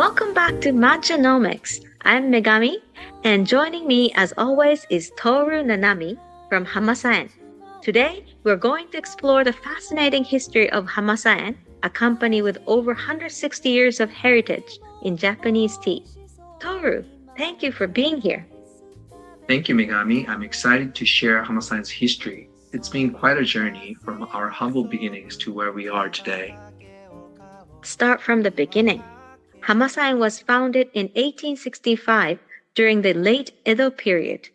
Welcome back to Matcha Know. I'm Megami, and joining me as always is Toru Nanami from Hamasa-en. Today, we're going to explore the fascinating history of Hamasa-en, a company with over 160 years of heritage in Japanese tea. Toru, thank you for being here. Thank you, Megami. I'm excited to share Hamasa-en's history. It's been quite a journey from our humble beginnings to where we are today. Start from the beginning. Hamasa-en was founded in 1865 during the late Edo period,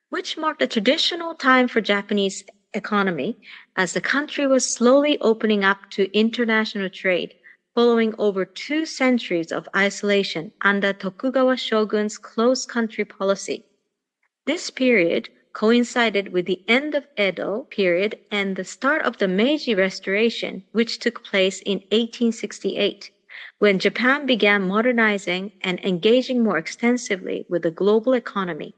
which marked a traditional time for Japanese economy as the country was slowly opening up to international trade following over 2 centuries of isolation under Tokugawa shogun's closed country policy. This period coincided with the end of Edo period and the start of the Meiji Restoration, which took place in 1868, when Japan began modernizing and engaging more extensively with the global economy.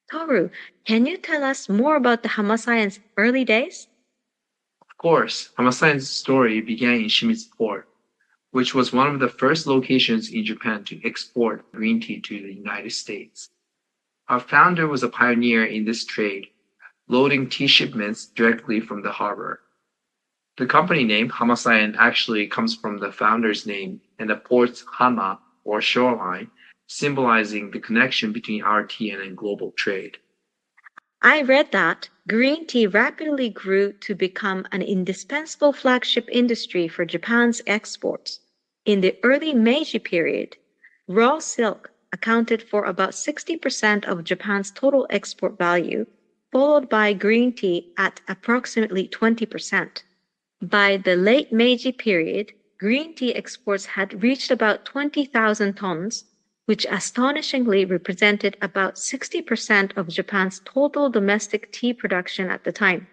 Toru, can you tell us more about the Hamasa-en's early days? Of course, Hamasa-en's story began in Shimizu Port, which was one of the first locations in Japan to export green tea to the United States. Our founder was a pioneer in this trade, loading tea shipments directly from the harbor. The company name Hamasa-en actually comes from the founder's name and the port's hama, or shoreline, symbolizing the connection between our tea and global trade. I read that green tea rapidly grew to become an indispensable flagship industry for Japan's exports. In the early Meiji period, raw silk accounted for about 60% of Japan's total export value, followed by green tea at approximately 20%. By the late Meiji period, green tea exports had reached about 20,000 tons, which astonishingly represented about 60% of Japan's total domestic tea production at the time.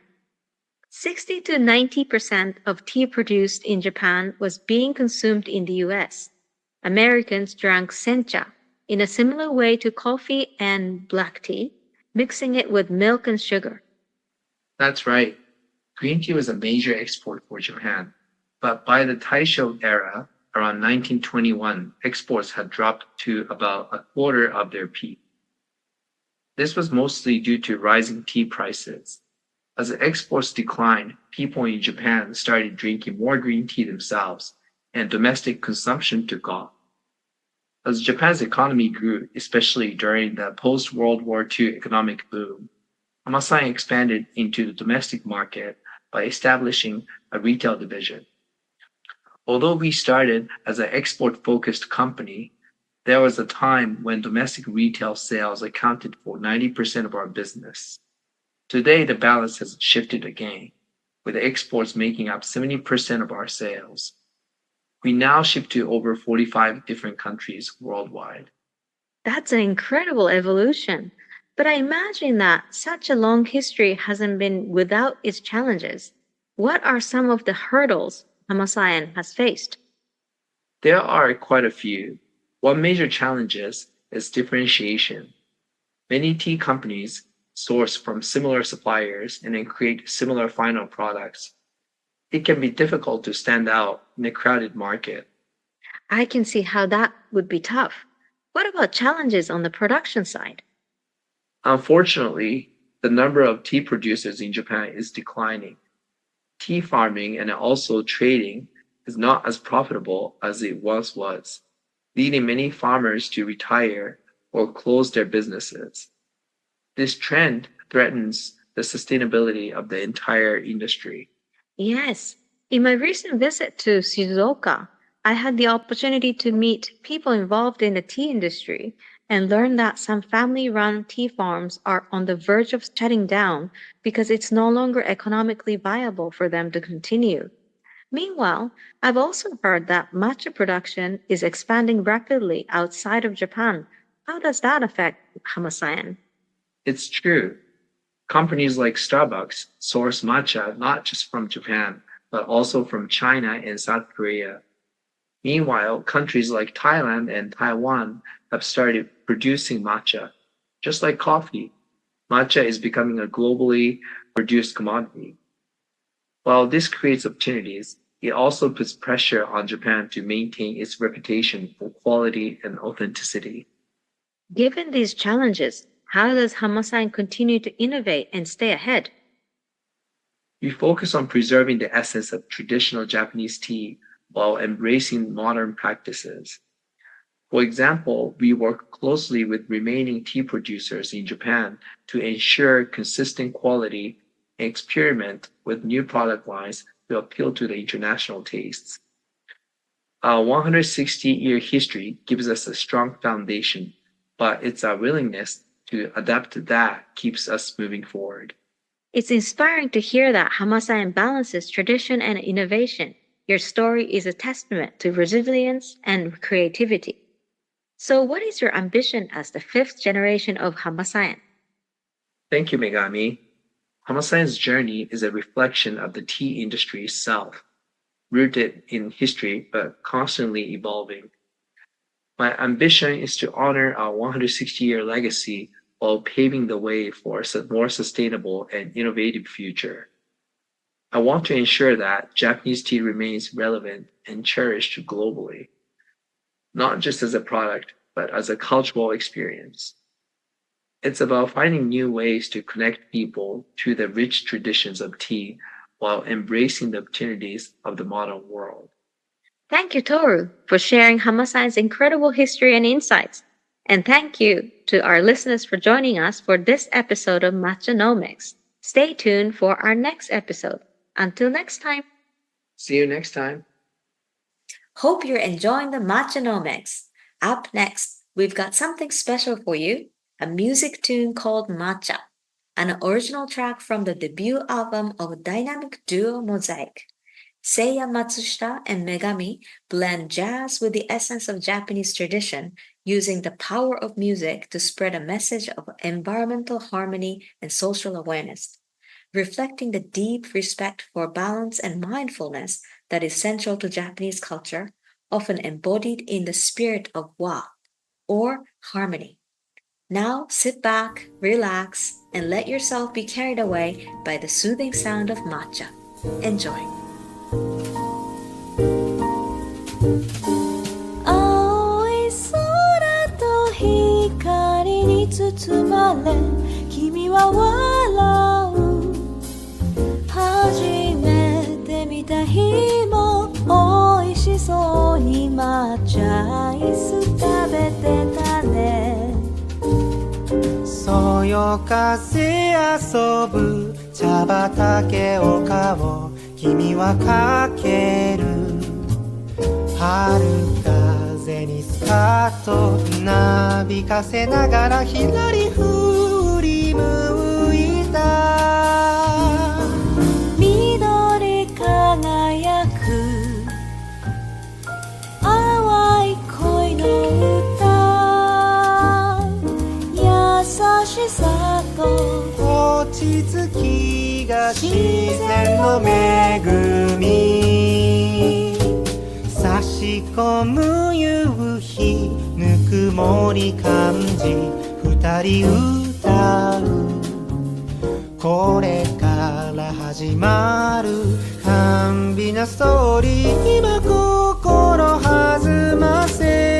60 to 90% of tea produced in Japan was being consumed in the US. Americans drank sencha in a similar way to coffee and black tea, mixing it with milk and sugar. That's right. Green tea was a major export for Japan, but by the Taisho era, around 1921, exports had dropped to about a quarter of their peak. This was mostly due to rising tea prices. As the exports declined, people in Japan started drinking more green tea themselves, and domestic consumption took off. As Japan's economy grew, especially during the post-World War II economic boom, Hamasa-en expanded into the domestic market by establishing a retail division. Although we started as an export-focused company, there was a time when domestic retail sales accounted for 90% of our business. Today, the balance has shifted again, with exports making up 70% of our sales. We now ship to over 45 different countries worldwide. That's an incredible evolution. But I imagine that such a long history hasn't been without its challenges. What are some of the hurdles Hamasa-en has faced? There are quite a few. One major challenge is differentiation. Many tea companies source from similar suppliers and then create similar final products. It can be difficult to stand out in a crowded market. I can see how that would be tough. What about challenges on the production side? Unfortunately, the number of tea producers in Japan is declining. Tea farming and also trading is not as profitable as it once was, leading many farmers to retire or close their businesses. This trend threatens the sustainability of the entire industry. Yes, in my recent visit to Shizuoka, I had the opportunity to meet people involved in the tea industry and learn that some family-run tea farms are on the verge of shutting down because it's no longer economically viable for them to continue. Meanwhile, I've also heard that matcha production is expanding rapidly outside of Japan. How does that affect Hamasa-en? It's true. Companies like Starbucks source matcha not just from Japan, but also from China and South Korea. Meanwhile, countries like Thailand and Taiwan have started producing matcha. Just like coffee, matcha is becoming a globally produced commodity. While this creates opportunities, It also puts pressure on Japan to maintain its reputation for quality and authenticity. Given these challenges, how does Hamasa-en continue to innovate and stay ahead? We focus on preserving the essence of traditional Japanese tea while embracing modern practices. For example, we work closely with remaining tea producers in Japan to ensure consistent quality and experiment with new product lines to appeal to the international tastes. Our 160-year history gives us a strong foundation, but it's our willingness to adapt that keeps us moving forward. It's inspiring to hear that Hamasa-en balances tradition and innovation. Your story is a testament to resilience and creativity. So, what is your ambition as the fifth generation of Hamasa-en? Thank you, Megami. Hamasa-en's journey is a reflection of the tea industry itself, rooted in history but constantly evolving. My ambition is to honor our 160-year legacy while paving the way for a more sustainable and innovative future. I want to ensure that Japanese tea remains relevant and cherished globally, not just as a product, but as a cultural experience. It's about finding new ways to connect people to the rich traditions of tea while embracing the opportunities of the modern world. Thank you, Toru, for sharing Hamasa-en's incredible history and insights. And thank you to our listeners for joining us for this episode of Matcha Know. Stay tuned for our next episode. Until next time. See you next time. Hope you're enjoying the Matcha Know. Up next, we've got something special for you, a music tune called Matcha, an original track from the debut album of dynamic duo MOSAIC. Seiya Matsushita and Megami blend jazz with the essence of Japanese tradition, using the power of music to spread a message of environmental harmony and social awareness, reflecting the deep respect for balance and mindfulness that is central to Japanese culture, often embodied in the spirit of wa, or harmony. Now sit back, relax, and let yourself be carried away by the soothing sound of matcha. Enjoy. 青い空と光に包まれ君は笑う初めて見た日も美味しそうに抹茶アイス食べてたねそよ風遊ぶ茶畑丘を君はかける春風にスカートなびかせながら左振り向いた緑輝く淡い恋の歌優しさと落ち着きが自然の恵み差し込む夕日ぬくもり感じ二人歌うこれから始まる甘美なストーリー今心弾ませ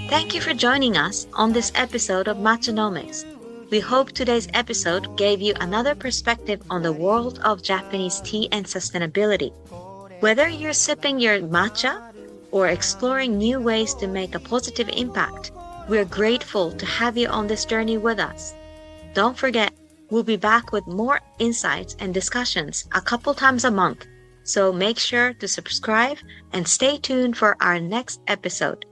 Thank you for joining us on this episode of Matcha Know. We hope today's episode gave you another perspective on the world of Japanese tea and sustainability. Whether you're sipping your matcha or exploring new ways to make a positive impact, we're grateful to have you on this journey with us. Don't forget, we'll be back with more insights and discussions a couple times a month, so make sure to subscribe and stay tuned for our next episode.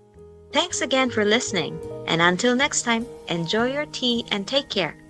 Thanks again for listening, and until next time, enjoy your tea and take care.